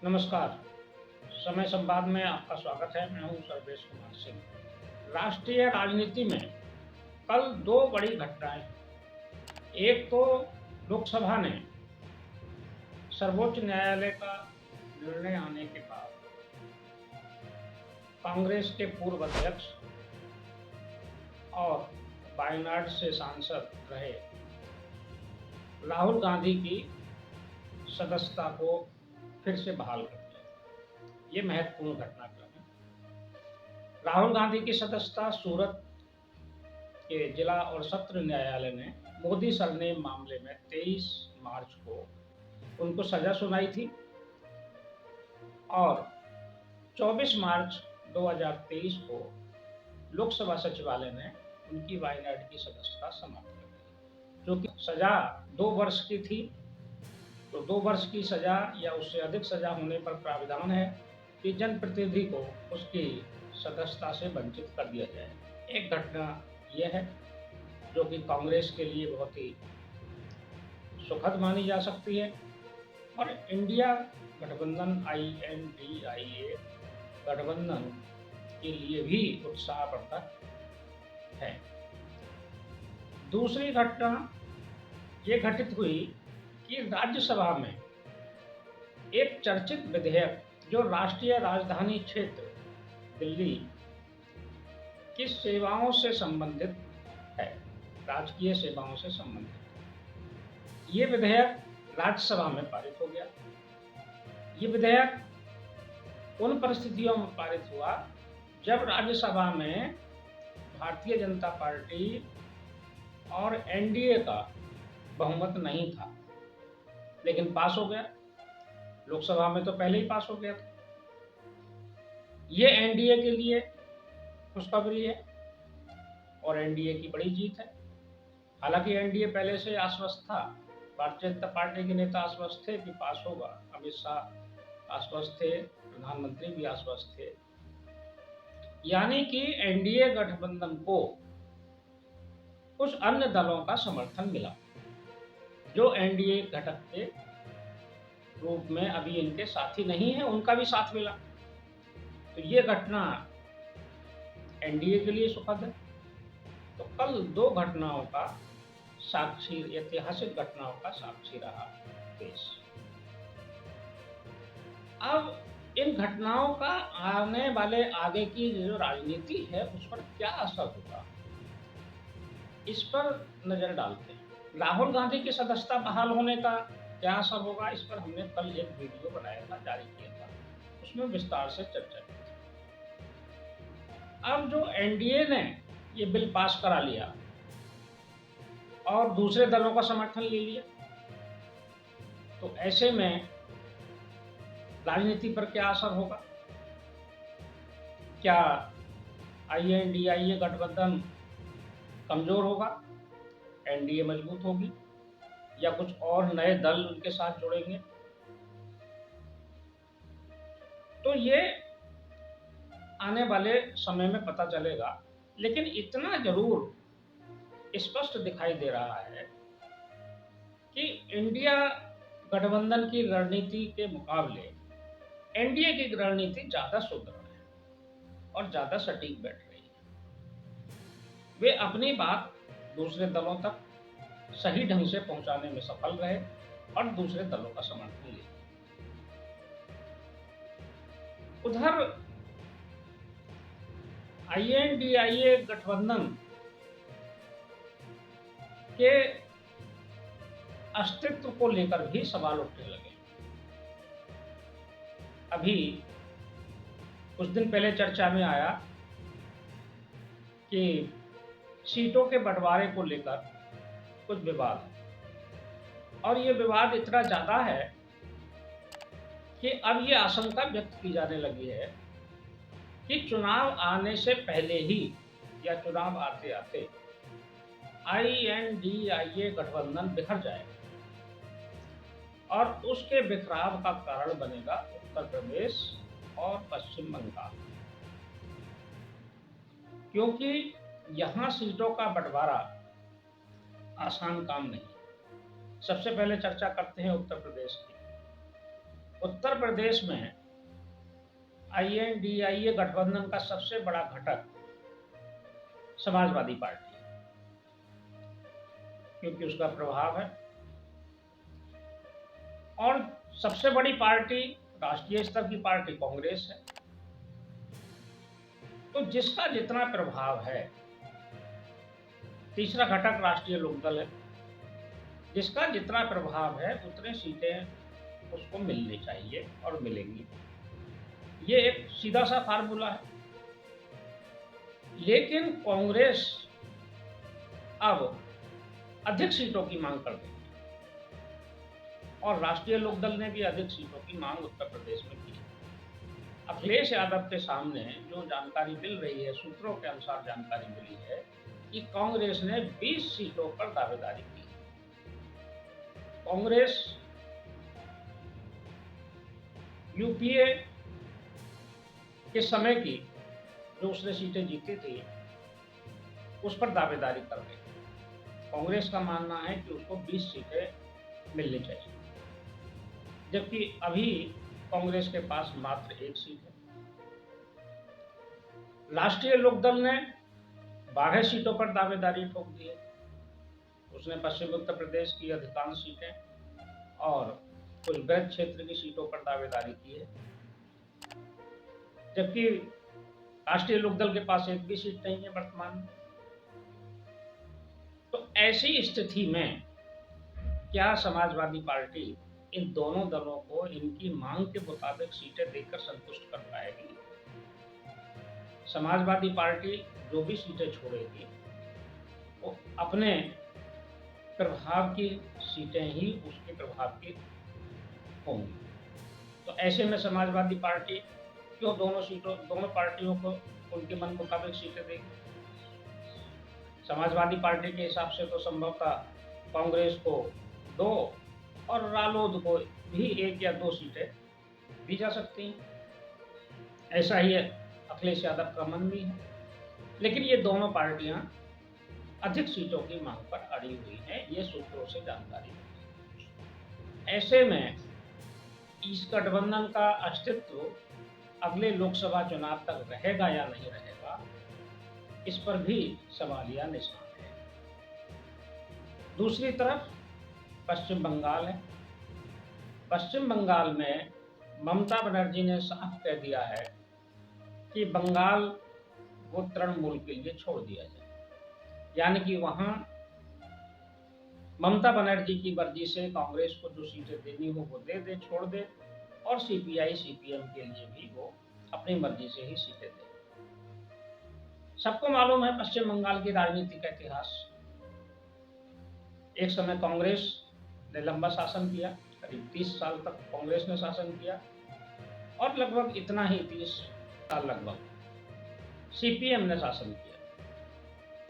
नमस्कार। समय संवाद में आपका स्वागत है। मैं हूं सर्वेश कुमार सिंह। राष्ट्रीय राजनीति में कल दो बड़ी घटनाएं हुई। एक तो लोकसभा ने सर्वोच्च न्यायालय का निर्णय आने के बाद कांग्रेस के पूर्व अध्यक्ष और वायनाड से सांसद रहे राहुल गांधी की सदस्यता को फिर से बहाल कर दिया। ये महत्वपूर्ण घटनाक्रम है। राहुल गांधी की सदस्यता सूरत के जिला और सत्र न्यायालय ने मोदी सरनेम मामले में 23 मार्च को उनको सजा सुनाई थी और 24 मार्च 2023 को लोकसभा सचिवालय ने उनकी वायनाड की सदस्यता समाप्त कर दी। जो कि सजा 2 वर्ष की थी, तो 2 वर्ष की सजा या उससे अधिक सजा होने पर प्राविधान है कि जनप्रतिनिधि को उसकी सदस्यता से वंचित कर दिया जाए। एक घटना यह है जो कि कांग्रेस के लिए बहुत ही सुखद मानी जा सकती है और इंडिया गठबंधन INDIA गठबंधन के लिए भी उत्साहवर्धक है। दूसरी घटना ये घटित हुई कि राज्यसभा में एक चर्चित विधेयक जो राष्ट्रीय राजधानी क्षेत्र दिल्ली की सेवाओं से संबंधित है, राजकीय सेवाओं से संबंधित, ये विधेयक राज्यसभा में पारित हो गया। ये विधेयक उन परिस्थितियों में पारित हुआ जब राज्यसभा में भारतीय जनता पार्टी और NDA का बहुमत नहीं था, लेकिन पास हो गया। लोकसभा में तो पहले ही पास हो गया था। ये NDA के लिए खुशखबरी है और NDA की बड़ी जीत है। हालांकि NDA पहले से आश्वस्त था, भारतीय जनता पार्टी के नेता आश्वस्त थे कि पास होगा, अमित शाह आश्वस्त थे, प्रधानमंत्री भी आश्वस्त थे। यानी कि NDA गठबंधन को कुछ अन्य दलों का समर्थन मिला जो NDA घटक के रूप में अभी इनके साथी नहीं है, उनका भी साथ मिला। तो ये घटना NDA के लिए सुखद है। तो कल दो घटनाओं का साक्षी, ऐतिहासिक घटनाओं का साक्षी रहा देश। अब इन घटनाओं का आने वाले आगे की जो राजनीति है उस पर क्या असर होगा, इस पर नजर डालते हैं। राहुल गांधी की सदस्यता बहाल होने का क्या असर होगा, इस पर हमने कल एक वीडियो बनाया था, जारी किया था, उसमें विस्तार से चर्चा की थी। अब जो NDA ने ये बिल पास करा लिया और दूसरे दलों का समर्थन ले लिया, तो ऐसे में राजनीति पर क्या असर होगा? क्या INDIA गठबंधन कमजोर होगा, NDA मजबूत होगी, या कुछ और नए दल उनके साथ जुड़ेंगे? तो ये आने वाले समय में पता चलेगा। लेकिन इतना जरूर स्पष्ट दिखाई दे रहा है कि इंडिया गठबंधन की रणनीति के मुकाबले NDA की रणनीति ज्यादा सुदृढ़ है और ज्यादा सटीक बैठ रही है। वे अपनी बात दूसरे दलों तक सही ढंग से पहुंचाने में सफल रहे और दूसरे दलों का समर्थन लिया। उधर INDIA गठबंधन के अस्तित्व को लेकर भी सवाल उठने लगे। अभी कुछ दिन पहले चर्चा में आया कि सीटों के बंटवारे को लेकर कुछ विवाद है और ये विवाद इतना ज्यादा है कि अब ये आशंका व्यक्त की जाने लगी है कि चुनाव आने से पहले ही या चुनाव आते आते INDIA गठबंधन बिखर जाएगा और उसके बिखराव का कारण बनेगा उत्तर प्रदेश और पश्चिम बंगाल, क्योंकि यहां सीटों का बंटवारा आसान काम नहीं। सबसे पहले चर्चा करते हैं उत्तर प्रदेश की। उत्तर प्रदेश में INDIA गठबंधन का सबसे बड़ा घटक समाजवादी पार्टी है, क्योंकि उसका प्रभाव है। और सबसे बड़ी पार्टी, राष्ट्रीय स्तर की पार्टी कांग्रेस है। तो जिसका जितना प्रभाव है, तीसरा घटक राष्ट्रीय लोकदल है, जिसका जितना प्रभाव है उतने सीटें उसको मिलनी चाहिए और मिलेंगी। ये एक सीधा सा फार्मूला है। लेकिन कांग्रेस अब अधिक सीटों की मांग कर रही है और राष्ट्रीय लोकदल ने भी अधिक सीटों की मांग उत्तर प्रदेश में की। अखिलेश यादव के सामने जो जानकारी मिल रही है, सूत्रों के अनुसार जानकारी मिली है कि कांग्रेस ने 20 सीटों पर दावेदारी की। कांग्रेस यूपीए के समय की जो उसने सीटें जीती थी उस पर दावेदारी कर रही है। कांग्रेस का मानना है कि उसको 20 सीटें मिलनी चाहिए, जबकि अभी कांग्रेस के पास मात्र 1 सीट है। राष्ट्रीय लोकदल ने 12 सीटों पर दावेदारी ठोक दी है। उसने पश्चिम उत्तर प्रदेश की अधिकांश सीटें और कुछ ब्रज क्षेत्र की सीटों पर दावेदारी की है, जबकि राष्ट्रीय लोकदल के पास एक भी सीट नहीं है वर्तमान में। तो ऐसी स्थिति में क्या समाजवादी पार्टी इन दोनों दलों को इनकी मांग के मुताबिक सीटें देकर संतुष्ट कर पाएगी? समाजवादी पार्टी जो भी सीटें छोड़ेगी वो अपने प्रभाव की सीटें ही उसके प्रभाव की होंगी। तो ऐसे में समाजवादी पार्टी क्यों दोनों पार्टियों को उनके मन मुताबिक सीटें देगी? समाजवादी पार्टी के हिसाब से तो संभवतः कांग्रेस को 2 और रालोद को भी 1 या 2 सीटें दी जा सकती हैं। ऐसा ही अखिलेश यादव का मन भी है। लेकिन ये दोनों पार्टियां अधिक सीटों की मांग पर अड़ी हुई हैं, ये सूत्रों से जानकारी है। ऐसे में इस गठबंधन का अस्तित्व अगले लोकसभा चुनाव तक रहेगा या नहीं रहेगा, इस पर भी सवालिया निशान है। दूसरी तरफ पश्चिम बंगाल है। पश्चिम बंगाल में ममता बनर्जी ने साफ कह दिया है कि बंगाल को तृणमूल के लिए छोड़ दिया जाए, यानी कि वहां ममता बनर्जी की मर्जी से कांग्रेस को जो सीटें देनी हो वो दे दे, छोड़ दे, और CPI CPM के लिए भी वो अपनी मर्जी से ही सीटें दे। सबको मालूम है पश्चिम बंगाल की राजनीति का इतिहास। एक समय कांग्रेस ने लंबा शासन किया, करीब 30 साल तक कांग्रेस ने शासन किया, और लगभग इतना ही 30 साल लगभग CPM ने शासन किया।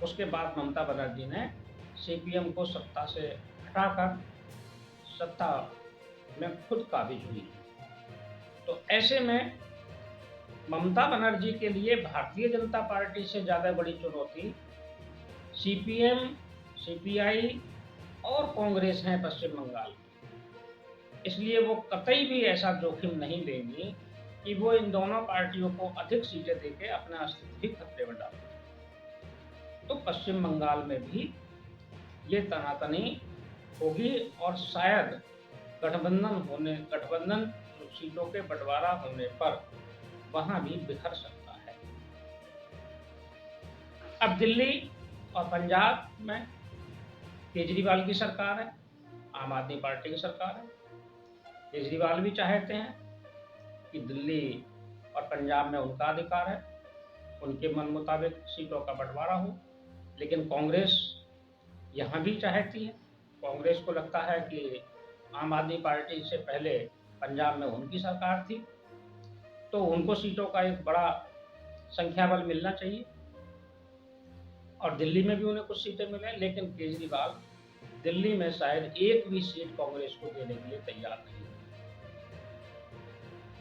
उसके बाद ममता बनर्जी ने CPM को सत्ता से हटाकर सत्ता में खुद काबिज हुई। तो ऐसे में ममता बनर्जी के लिए भारतीय जनता पार्टी से ज़्यादा बड़ी चुनौती CPM, CPI और कांग्रेस है पश्चिम बंगाल में। इसलिए वो कतई भी ऐसा जोखिम नहीं लेंगी कि वो इन दोनों पार्टियों को अधिक सीटें देके अपना अस्तित्व भी खतरे में डालें। तो पश्चिम बंगाल में भी ये तनातनी होगी और शायद गठबंधन सीटों के बंटवारा होने पर वहां भी बिखर सकता है। अब दिल्ली और पंजाब में केजरीवाल की सरकार है, आम आदमी पार्टी की सरकार है। केजरीवाल भी चाहते हैं कि दिल्ली और पंजाब में उनका अधिकार है, उनके मन मुताबिक सीटों का बंटवारा हो, लेकिन कांग्रेस यहाँ भी चाहती है। कांग्रेस को लगता है कि आम आदमी पार्टी से पहले पंजाब में उनकी सरकार थी, तो उनको सीटों का एक बड़ा संख्या बल मिलना चाहिए, और दिल्ली में भी उन्हें कुछ सीटें मिले। लेकिन केजरीवाल दिल्ली में शायद एक भी सीट कांग्रेस को देने के लिए तैयार नहीं है।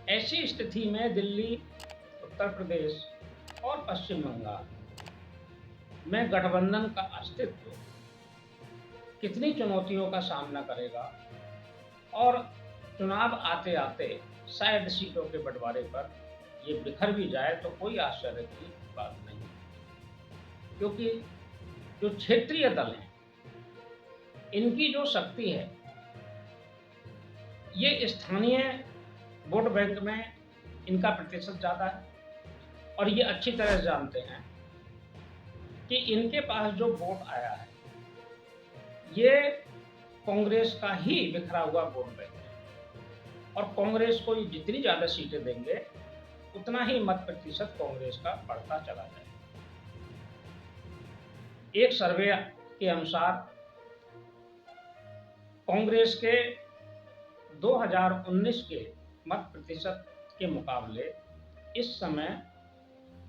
ऐसी स्थिति में दिल्ली, उत्तर प्रदेश और पश्चिम बंगाल में गठबंधन का अस्तित्व कितनी चुनौतियों का सामना करेगा और चुनाव आते आते शायद सीटों के बंटवारे पर ये बिखर भी जाए तो कोई आश्चर्य की बात नहीं, क्योंकि जो क्षेत्रीय दल हैं इनकी जो शक्ति है, ये स्थानीय वोट बैंक में इनका प्रतिशत ज़्यादा है और ये अच्छी तरह से जानते हैं कि इनके पास जो वोट आया है ये कांग्रेस का ही बिखरा हुआ वोट बैंक है और कांग्रेस को ये जितनी ज़्यादा सीटें देंगे उतना ही मत प्रतिशत कांग्रेस का बढ़ता चला जाएगा। एक सर्वे के अनुसार कांग्रेस के 2019 के मत प्रतिशत के मुकाबले इस समय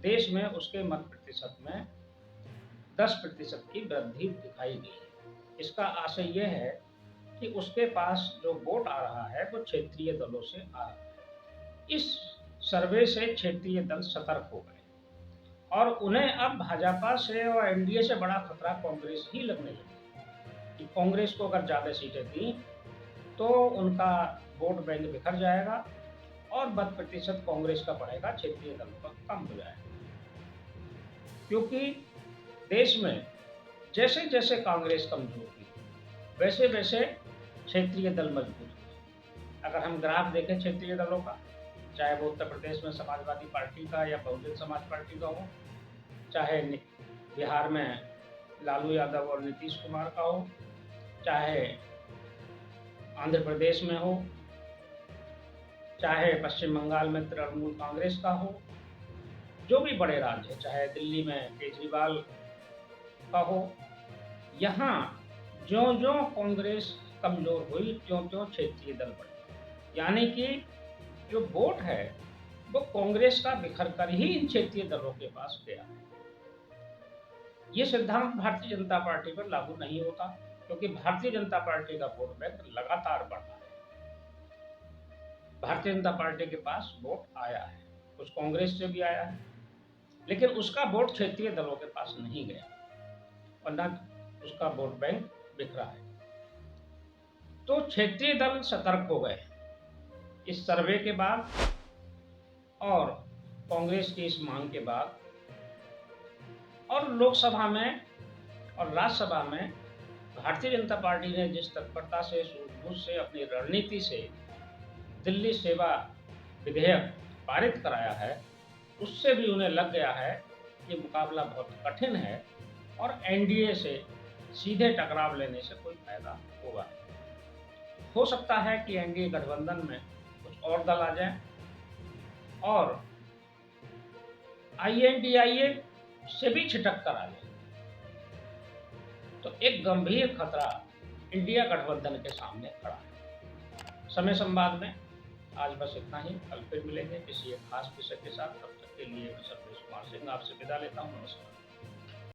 देश में उसके मत प्रतिशत में 10% की वृद्धि दिखाई गई है। इसका आशय यह है कि उसके पास जो वोट आ रहा है वो क्षेत्रीय दलों से आ रहा है। इस सर्वे से क्षेत्रीय दल सतर्क हो गए और उन्हें अब भाजपा से और एनडीए से बड़ा खतरा कांग्रेस ही लगने लगी कि कांग्रेस को अगर ज़्यादा सीटें दी तो उनका वोट बैंक बिखर जाएगा और मत प्रतिशत कांग्रेस का बढ़ेगा, क्षेत्रीय दलों का कम हो जाएगा। क्योंकि देश में जैसे जैसे कांग्रेस कमजोर हुई वैसे वैसे क्षेत्रीय दल मजबूत हुए। अगर हम ग्राफ देखें क्षेत्रीय दलों का, चाहे वो उत्तर प्रदेश में समाजवादी पार्टी का या बहुजन समाज पार्टी का हो, चाहे बिहार में लालू यादव और नीतीश कुमार का हो, चाहे आंध्र प्रदेश में हो, चाहे पश्चिम बंगाल में तृणमूल कांग्रेस का हो, जो भी बड़े राज्य है, चाहे दिल्ली में केजरीवाल का हो, यहाँ ज्यों ज्यों कांग्रेस कमजोर हुई त्यों त्यों क्षेत्रीय दल बढ़े। यानी कि जो वोट है वो कांग्रेस का बिखर कर ही इन क्षेत्रीय दलों के पास गया। ये सिद्धांत भारतीय जनता पार्टी पर लागू नहीं होता, क्योंकि भारतीय जनता पार्टी का वोट बैंक लगातार बढ़ रहा है। भारतीय जनता पार्टी के पास वोट आया है, कुछ कांग्रेस से भी आया है, लेकिन उसका वोट क्षेत्रीय दलों के पास नहीं गया और न उसका वोट बैंक बिखरा है। तो क्षेत्रीय दल सतर्क हो गए इस सर्वे के बाद और कांग्रेस की इस मांग के बाद, और लोकसभा में और राज्यसभा में भारतीय जनता पार्टी ने जिस तत्परता से, सूझबूझ से, अपनी रणनीति से दिल्ली सेवा विधेयक पारित कराया है, उससे भी उन्हें लग गया है कि मुकाबला बहुत कठिन है और एनडीए से सीधे टकराव लेने से कोई फायदा होगा। हो सकता है कि एनडीए गठबंधन में कुछ और दल आ जाएं और आईएनडीआईए से भी छिटक कर आ जाए, तो एक गंभीर खतरा इंडिया गठबंधन के सामने खड़ा है। समय संवाद में आज बस इतना ही। कल फिर मिलेंगे किसी एक खास विषय के साथ। तब तक के लिए मैं सर्वेश कुमार सिंह आपसे विदा लेता हूँ। नमस्कार।